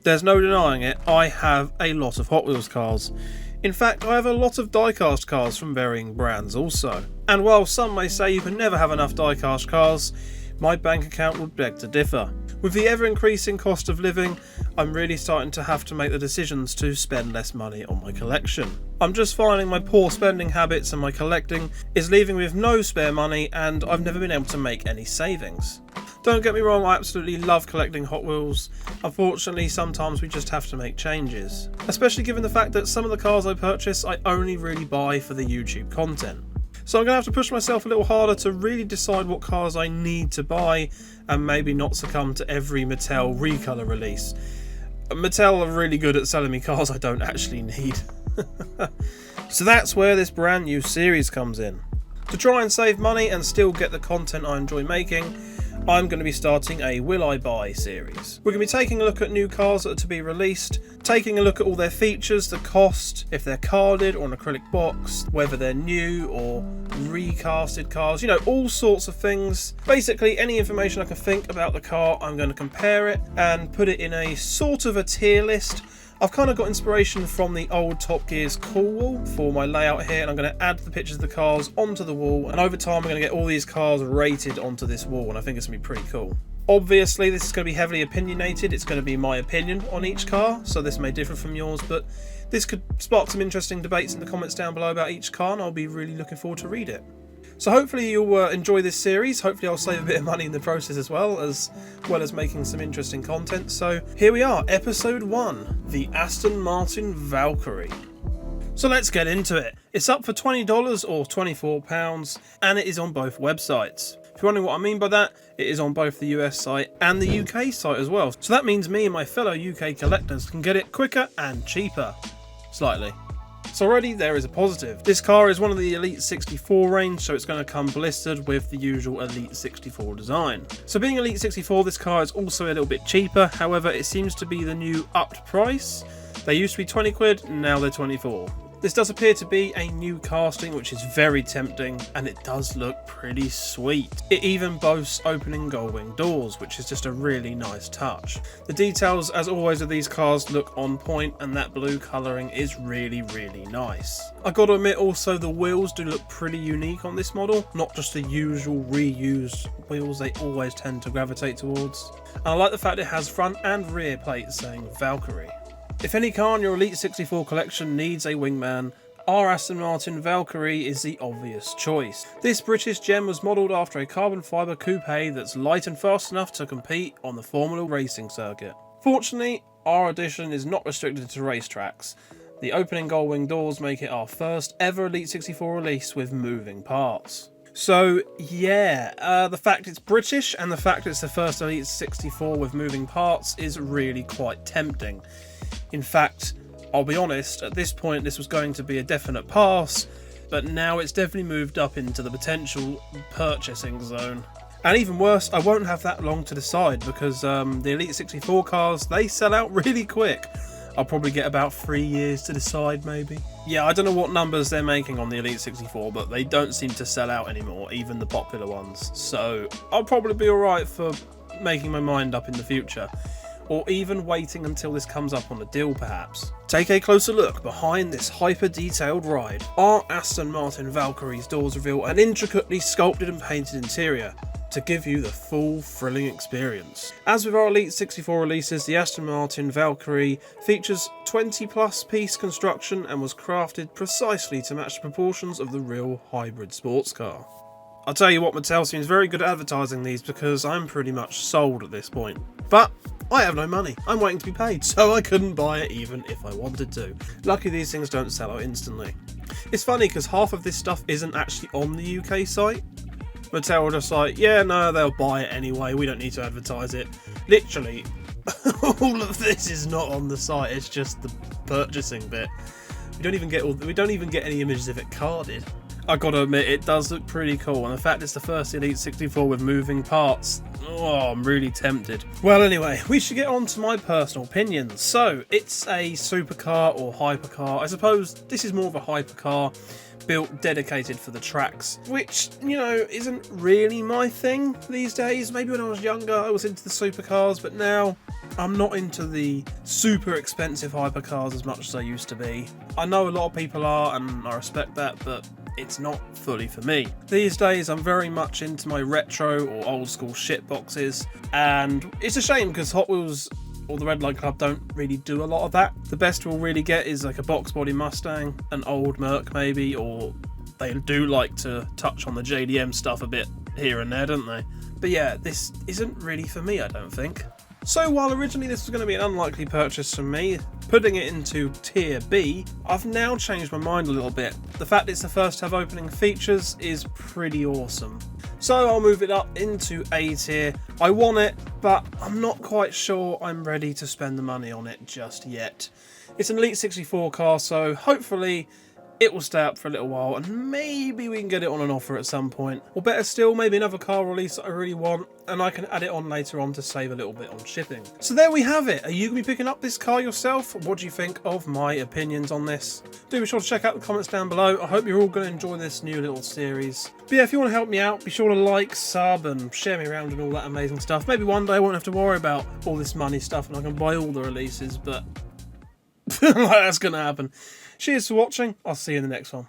There's no denying it, I have a lot of Hot Wheels cars. In fact, I have a lot of diecast cars from varying brands also. And while some may say you can never have enough diecast cars, my bank account would beg to differ. With the ever increasing cost of living, I'm really starting to have to make the decisions to spend less money on my collection. I'm just finding my poor spending habits and my collecting is leaving me with no spare money, and I've never been able to make any savings. Don't get me wrong, I absolutely love collecting Hot Wheels. Unfortunately, sometimes we just have to make changes. Especially given the fact that some of the cars I purchase I only really buy for the YouTube content. So I'm going to have to push myself a little harder to really decide what cars I need to buy and maybe not succumb to every Mattel recolor release. Mattel are really good at selling me cars I don't actually need. So that's where this brand new series comes in. To try and save money and still get the content I enjoy making, I'm going to be starting a Will I Buy series. We're going to be taking a look at new cars that are to be released, taking a look at all their features, the cost, if they're carded or an acrylic box, whether they're new or recasted cars, all sorts of things. Basically, any information I can think about the car, I'm going to compare it and put it in a sort of a tier list. I've kind of got inspiration from the old Top Gear's Cool Wall for my layout here, and I'm going to add the pictures of the cars onto the wall, and over time I'm going to get all these cars rated onto this wall, and I think it's going to be pretty cool. Obviously this is going to be heavily opinionated, it's going to be my opinion on each car, so this may differ from yours, but this could spark some interesting debates in the comments down below about each car, and I'll be really looking forward to read it. So hopefully you'll enjoy this series. Hopefully I'll save a bit of money in the process as well as making some interesting content. So here we are, episode 1, the Aston Martin Valkyrie. So let's get into it. It's up for $20 or £24, and it is on both websites. If you're wondering what I mean by that, it is on both the US site and the UK site as well. So that means me and my fellow UK collectors can get it quicker and cheaper. Slightly. So already there is a positive. This car is one of the Elite 64 range, so it's going to come blistered with the usual Elite 64 design. So being Elite 64, this car is also a little bit cheaper, however it seems to be the new upped price. They used to be 20 quid, now they're 24. This does appear to be a new casting, which is very tempting, and it does look pretty sweet. It even boasts opening gull-wing doors, which is just a really nice touch. The details, as always with these cars, look on point, and that blue colouring is really, really nice. I got to admit also the wheels do look pretty unique on this model, not just the usual reused wheels they always tend to gravitate towards. And I like the fact it has front and rear plates saying Valkyrie. If any car in your Elite 64 collection needs a wingman, our Aston Martin Valkyrie is the obvious choice. This British gem was modelled after a carbon fibre coupe that's light and fast enough to compete on the Formula racing circuit. Fortunately, our edition is not restricted to racetracks. The opening gull-wing doors make it our first ever Elite 64 release with moving parts. So yeah, the fact it's British and the fact it's the first Elite 64 with moving parts is really quite tempting. In fact, I'll be honest, at this point this was going to be a definite pass, but now it's definitely moved up into the potential purchasing zone. And even worse, I won't have that long to decide because the Elite 64 cars, they sell out really quick. I'll probably get about 3 years to decide maybe. Yeah, I don't know what numbers they're making on the Elite 64, but they don't seem to sell out anymore, even the popular ones. So I'll probably be alright for making my mind up in the future. Or even waiting until this comes up on a deal perhaps. Take a closer look behind this hyper-detailed ride. Our Aston Martin Valkyrie's doors reveal an intricately sculpted and painted interior to give you the full thrilling experience. As with our Elite 64 releases, the Aston Martin Valkyrie features 20 plus piece construction and was crafted precisely to match the proportions of the real hybrid sports car. I'll tell you what, Mattel seems very good at advertising these because I'm pretty much sold at this point. But I have no money. I'm waiting to be paid, so I couldn't buy it even if I wanted to. Lucky these things don't sell out instantly. It's funny because half of this stuff isn't actually on the UK site. Mattel are just like, yeah, no, they'll buy it anyway, we don't need to advertise it. Literally, all of this is not on the site, it's just the purchasing bit. We don't even get any images of it carded. I gotta admit, it does look pretty cool, and the fact it's the first Elite 64 with moving parts, oh, I'm really tempted. Well anyway, we should get on to my personal opinions. So, it's a supercar or hypercar. I suppose this is more of a hypercar, built dedicated for the tracks, which, isn't really my thing these days. Maybe when I was younger I was into the supercars, but now I'm not into the super expensive hypercars as much as I used to be. I know a lot of people are, and I respect that, but it's not fully for me. These days I'm very much into my retro or old school shit boxes, and it's a shame because Hot Wheels or the Red Light Club don't really do a lot of that. The best we'll really get is like a box body Mustang, an old Merc maybe, or they do like to touch on the JDM stuff a bit here and there, don't they? But yeah, this isn't really for me, I don't think. So while originally this was going to be an unlikely purchase for me, putting it into tier B, I've now changed my mind a little bit. The fact it's the first to have opening features is pretty awesome. So I'll move it up into A tier. I want it, but I'm not quite sure I'm ready to spend the money on it just yet. It's an Elite 64 car, so hopefully it will stay up for a little while and maybe we can get it on an offer at some point. Or better still, maybe another car release that I really want and I can add it on later on to save a little bit on shipping. So there we have it. Are you going to be picking up this car yourself? What do you think of my opinions on this? Do be sure to check out the comments down below. I hope you're all going to enjoy this new little series. But yeah, if you want to help me out, be sure to like, sub and share me around and all that amazing stuff. Maybe one day I won't have to worry about all this money stuff and I can buy all the releases, but that's going to happen. Cheers for watching. I'll see you in the next one.